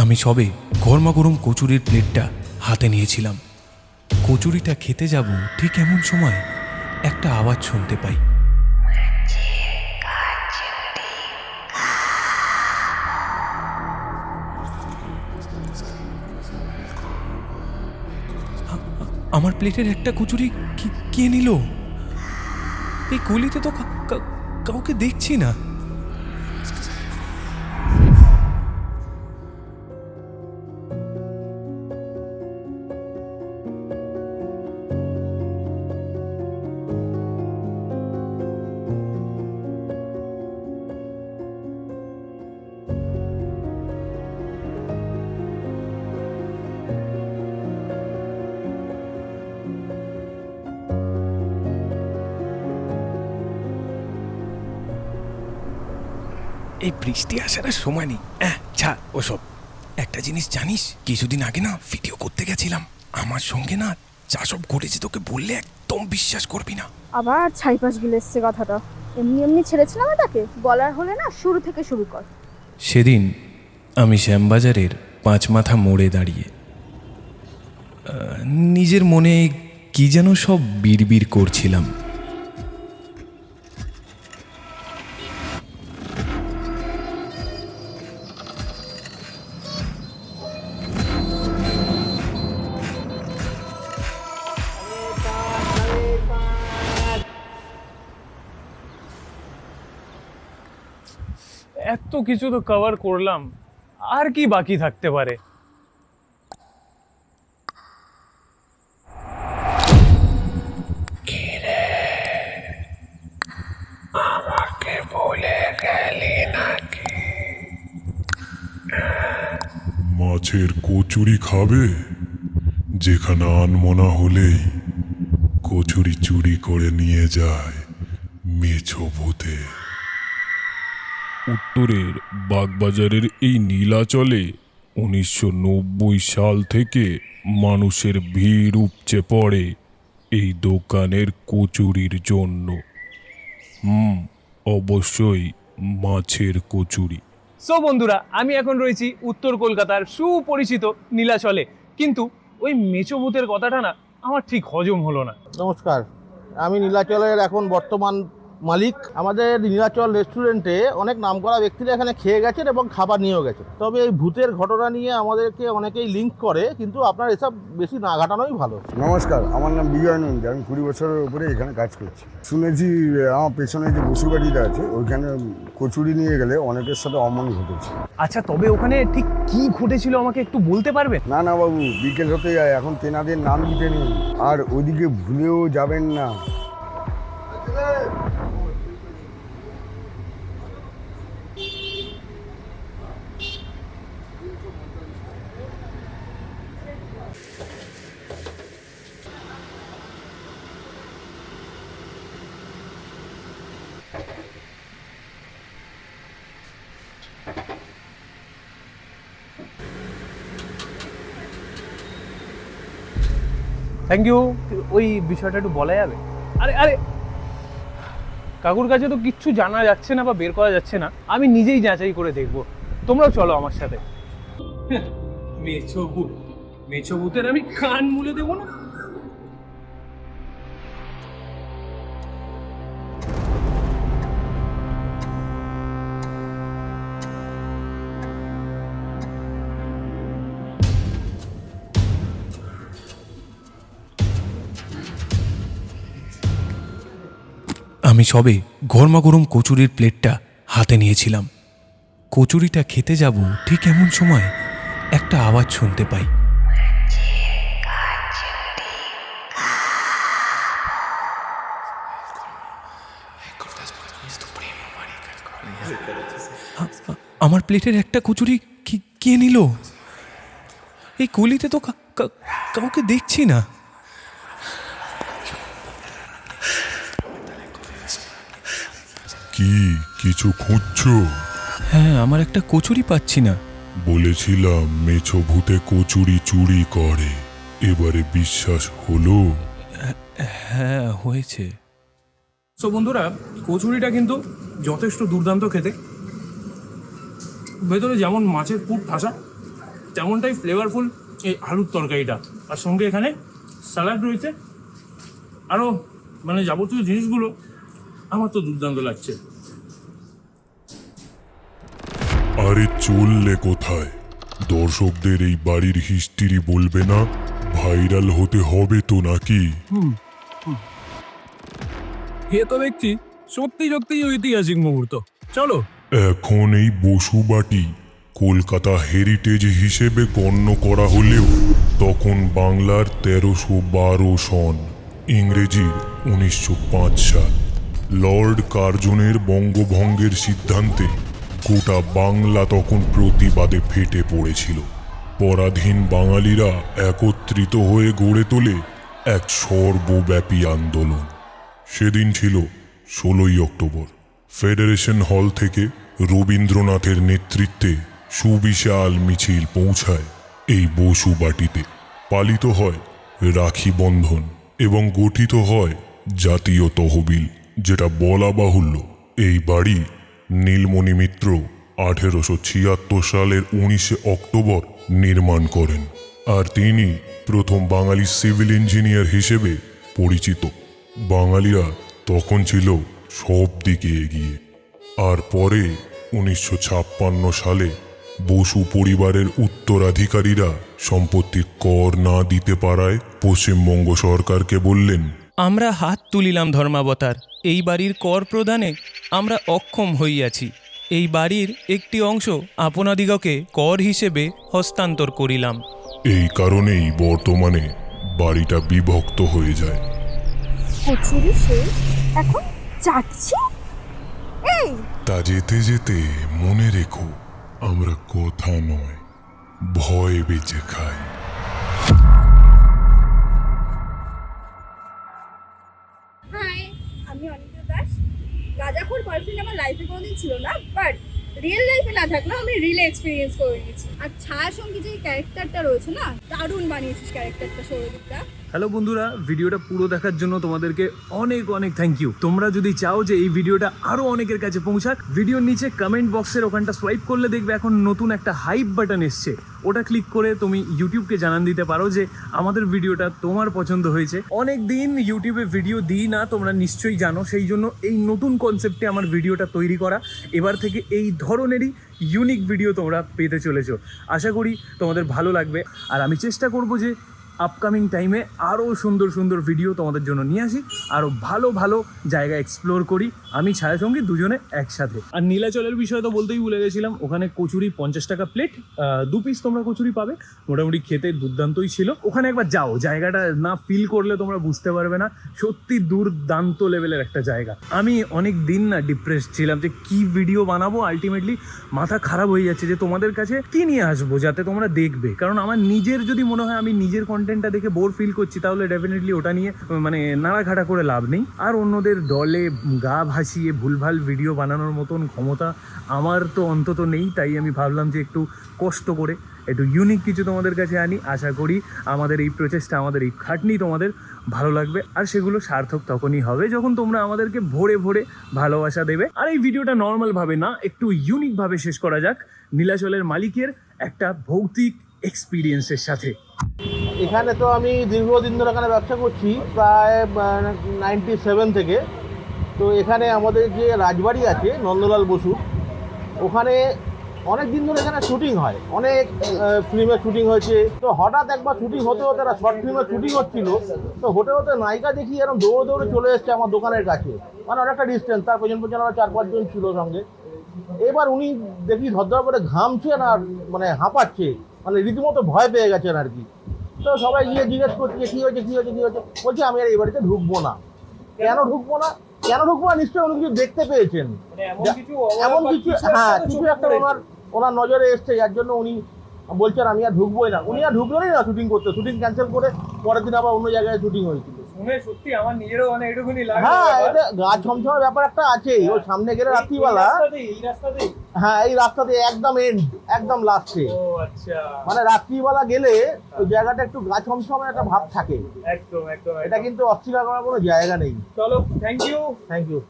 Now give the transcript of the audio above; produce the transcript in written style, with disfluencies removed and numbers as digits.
আমি সবে গরমাগরম কচুরির প্লেটটা হাতে নিয়েছিলাম। কচুরিটা খেতে যাব ঠিক এমন সময় একটা আওয়াজ শুনতে পাই। আমার প্লেটের একটা কচুরি কে নিল? এই গলিতে তো কাউকে দেখছি না। এই বৃষ্টি আসার আর সময় নেই। ছাড় ওসব। একটা জিনিস জানিস, কিছুদিন আগে না ভিডিও করতে গেছিলাম, আমার সঙ্গে না যা সব ঘটেছে তোকে বললে একদম বিশ্বাস করবি না। আবার ছাইপাশ গিলে এসছে কথাটা। এমনি এমনি ছেড়েছিলাম তাকে, বলার হলে না শুরু থেকে শুরু কর। সেদিন আমি শ্যামবাজারের 5 মাথা মোড়ে দাঁড়িয়ে নিজের মনে কি যেন সব বিড়বিড় করছিলাম। এত কিছু তো কভার করলাম, আর কি বাকি থাকতে পারে? আমাকে ভুলে গেলি নাকি? মাছের কচুরি খাবে? যেখানে আনমনা হলেই কচুরি চুরি করে নিয়ে যায় মেছো ভূতে। উত্তরের বাগবাজারের এই নীলাচলে 1990 সাল থেকে মানুষের ভিড় উপচে পড়ে এই দোকানের কচুরির জন্য। অবশ্যই মাছের কচুরি। সো বন্ধুরা, আমি এখন রয়েছি উত্তর কলকাতার সুপরিচিত নীলাচলে, কিন্তু ওই মেচো ভূতের কথাটা না আমার ঠিক হজম হলো না। নমস্কার, আমি নীলাচলের এখন বর্তমান মালিক। আমাদের নীলাচল রেস্টুরেন্টে অনেক নামকরা ব্যক্তিরা এখানে খেয়ে গেছেন এবং খাবার নিয়েও গেছেন। তবে এই ভূতের ঘটনা নিয়ে আমাদেরকে অনেকেই লিঙ্ক করে, কিন্তু আপনার এসব বেশি না ঘাটানোই ভালো। নমস্কার, আমার নাম বিজয় নন্দী। আমি 20 বছরের উপরে এখানে কাজ করছি। শুনেছি আমার পেছনে যে বসুবাড়িটা আছে ওইখানে কচুরি নিয়ে গেলে অনেকের সাথে অমন ঘটেছে। আচ্ছা, তবে ওখানে ঠিক কি ঘটেছিল আমাকে একটু বলতে পারবেন? না না বাবু, বিকেল হতে যায়, এখন তেনাদের নাম দিতে নেই, আর ওইদিকে ভুলেও যাবেন না। Thank you. ওই বিষয়টা একটু বলা যাবে? আরে আরে, কাকুর কাছে তো কিচ্ছু জানা যাচ্ছে না বা বের করা যাচ্ছে না, আমি নিজেই যাচাই করে দেখবো। তোমরাও চলো আমার সাথে। মেছো ভূত, মেছো ভূতের আমি কান মুলে দেবো না। আমি সবে গরমাগরম কচুরির প্লেটটা হাতে নিয়েছিলাম। কচুরিটা খেতে যাব ঠিক এমন সময় একটা আওয়াজ শুনতে পাই। আমার প্লেটের একটা কচুরি কে নিল? এই গলিতে তো কাউকে দেখছি না। কি কিছু খুঁজছো? হ্যাঁ, আমার একটা কচুরি পাচ্ছি না। বলেছিলাম মেছো ভূতে কচুরি চুরি করে, এবারে বিশ্বাস হলো? হ্যাঁ, হয়েছে। সো বন্ধুরা, কচুরিটা কিন্তু যথেষ্ট দুর্দান্ত খেতে। ভেতরে যেমন মাছের পুর ঠাসা, তেমনটাই ফ্লেভারফুল এই আলুর তরকারিটা, আর সঙ্গে এখানে স্যালাড রয়েছে, আরও মানে যাবতীয় জিনিসগুলো আমার তো দুর্দান্ত লাগছে। আরে চললে কোথায়? দর্শকদের এই বাড়ির হিস্ট্রি বলবে না? ভাইরাল হতে হবে তো নাকি? এ তো দেখছি সত্যি সত্যি ঐতিহাসিক মুহূর্ত। চলো। এখন এই বসুবাটি কলকাতা হেরিটেজ হিসেবে গণ্য করা হলেও তখন বাংলার 1312 সন, ইংরেজির 1905 সাল। লর্ড কার্জনের বঙ্গভঙ্গের সিদ্ধান্তে গোটা বাংলা তখন প্রতিবাদে ফেটে পড়েছিল। পরাধীন বাঙালিরা একত্রিত হয়ে গড়ে তোলে এক সর্বব্যাপী আন্দোলন। সেদিন ছিল 16ই অক্টোবর। ফেডারেশন হল থেকে রবীন্দ্রনাথের নেতৃত্বে সুবিশাল মিছিল পৌঁছায় এই বসুবাটিতে। পালিত হয় রাখি বন্ধন এবং গঠিত হয় জাতীয় তহবিল, যেটা বলা বাহুল্য। এই বাড়ি নীলমণি মিত্র 1876 সালের 19 অক্টোবর নির্মাণ করেন, আর তিনি প্রথম বাঙালি সিভিল ইঞ্জিনিয়ার হিসেবে পরিচিত। বাঙালিরা তখন ছিল সব দিকে এগিয়ে। আর পরে 1956 সালে বসু পরিবারের উত্তরাধিকারীরা সম্পত্তির কর না দিতে পারায় পশ্চিমবঙ্গ সরকারকে বললেন, আমরা হাত তুলিলাম ধর্মাবতার, এই বাড়ির কর প্রদানে আমরা অক্ষম হইয়াছি। এই বাড়ির একটি অংশ আপনাদিগকে কর হিসেবে হস্তান্তর করিলাম। এই কারণেই বর্তমানে বাড়িটা বিভক্ত হয়ে যায়। কচুরি শেষ, এখন চাটছি। এই তা যেতে যেতে মনে রেখো, আমরা কথা নয় ভয় বেঁচে খাই। হাই, আমি অনিতা দাস। গাঁজাখোর বয়ফ্রেন্ড আমার লাইফে কোনোদিন ছিল না, বাট রিয়েল লাইফে না থাকলেও আমি রিলে এক্সপিরিয়েন্স করে নিয়েছি। আর ছায়া সঙ্গী যে ক্যারেক্টারটা রয়েছে না, দারুণ বানিয়েছিস ক্যারেক্টারটা, সৌরদীপটা। হ্যালো বন্ধুরা, ভিডিওটা পুরো দেখার জন্য তোমাদেরকে অনেক অনেক থ্যাংক ইউ। তোমরা যদি চাও যে এই ভিডিওটা আরো অনেকের কাছে পৌঁছাক, ভিডিওর নিচে কমেন্ট বক্সের ওখানটা সোয়াইপ করলে দেখবে এখন নতুন একটা হাইপ বাটন এসছে। ওটা ক্লিক করে তুমি ইউটিউবকে জানান দিতে পারো যে আমাদের ভিডিওটা তোমার পছন্দ হয়েছে। অনেক দিন ইউটিউবে ভিডিও দিই না, তোমরা নিশ্চয়ই জানো, সেই জন্য এই নতুন কনসেপ্টে আমার ভিডিওটা তৈরি করা। এবার থেকে এই ধরনেরই ইউনিক ভিডিও তোমরা পেতে চলেছো। আশা করি তোমাদের ভালো লাগবে, আর আমি চেষ্টা করব যে আপকামিং টাইমে আরও সুন্দর সুন্দর ভিডিও তোমাদের জন্য নিয়ে আসি, আরও ভালো ভালো জায়গা এক্সপ্লোর করি আমি ছায়াসঙ্গী দুজনে একসাথে। আর নীলাচলের বিষয়ে তো বলতেই ভুলে গেছিলাম, ওখানে কচুরি 50 টাকা প্লেট, 2 পিস তোমরা কচুরি পাবে। মোটামুটি খেতে দুর্দান্তই ছিল। ওখানে একবার যাও, জায়গাটা না ফিল করলে তোমরা বুঝতে পারবে না, সত্যি দুর্দান্ত লেভেলের একটা জায়গা। আমি অনেক দিন না ডিপ্রেস ছিলাম যে কি ভিডিও বানাবো, আলটিমেটলি মাথা খারাপ হয়ে যাচ্ছে যে তোমাদের কাছে কি নিয়ে আসবো যাতে তোমরা দেখবে। কারণ আমার নিজের যদি মনে হয় আমি নিজের কন্টেন্টটা দেখে বোর ফিল করছি, তাহলে ডেফিনেটলি ওটা নিয়ে মানে নাড়াঘাটা করে লাভ নেই। আর অন্যদের দলে গা ভাসিয়ে ভুলভাল ভিডিও বানানোর মতন ক্ষমতা আমার তো অন্তত নেই। তাই আমি ভাবলাম যে একটু কষ্ট করে একটু ইউনিক কিছু তোমাদের কাছে আনি। আশা করি আমাদের এই প্রচেষ্টা, আমাদের এই খাটনি তোমাদের ভালো লাগবে, আর সেগুলো সার্থক তখনই হবে যখন তোমরা আমাদেরকে ভরে ভরে ভালোবাসা দেবে। আর এই ভিডিওটা নর্মালভাবে না, একটু ইউনিকভাবে শেষ করা যাক নীলাচলের মালিকের একটা ভৌতিক এক্সপিরিয়েন্সের সাথে। এখানে তো আমি দীর্ঘদিন ধরে এখানে ব্যবসা করছি, প্রায় 97 থেকে। তো এখানে আমাদের যে রাজবাড়ি আছে নন্দলাল বসু, ওখানে অনেক দিন ধরে এখানে শুটিং হয়, অনেক ফিল্মের শুটিং হয়েছে। তো হঠাৎ একবার শুটিং হতে হতে একটা শর্ট ফিল্মের শুটিং হচ্ছিল, তো হতে হতে নায়িকা দেখি এরকম দৌড়ে দৌড়ে চলে এসছে আমার দোকানের কাছে, মানে অনেকটা ডিস্টেন্স, তার পেছন পেছন আমরা 4-5 জন ছিল সঙ্গে। এবার উনি দেখি ধরধর করে ঘামছেন আর মানে হাঁপাচ্ছে, মানে রীতিমতো ভয় পেয়ে গেছেন আর কি। তো সবাই গিয়ে জিজ্ঞেস করছে কী হয়েছে কী হয়েছে কী হয়েছে, বলছে আমি আর এই বাড়িতে ঢুকবো না। কেন ঢুকবো না নিশ্চয়ই উনি কিছু দেখতে পেয়েছেন, এমন কিছু, হ্যাঁ কিছু একটা ওনার নজরে এসছে, যার জন্য উনি বলছেন আমি আর ঢুকবোই না। উনি আর ঢুকলেনই না শুটিং করতে, শুটিং ক্যান্সেল করে পরের দিন আবার অন্য জায়গায় শুটিং হয়েছিল। সত্যি আমার নিজেরও মানে এটুকুনি লাগে। হ্যাঁ, এটা গা ছমছমের ব্যাপার একটা আছেই। ওই সামনে গেলে রাত্রিবেলা, হ্যাঁ এই রাস্তাতে একদম লাস্টে, মানে রাত্রিবেলা গেলে ওই জায়গাটা একটু গা ছমছমে একটা ভাব থাকে। একদম একদম, এটা কিন্তু অস্বীকার করার কোনো জায়গা নেই। চলো, থ্যাংক ইউ।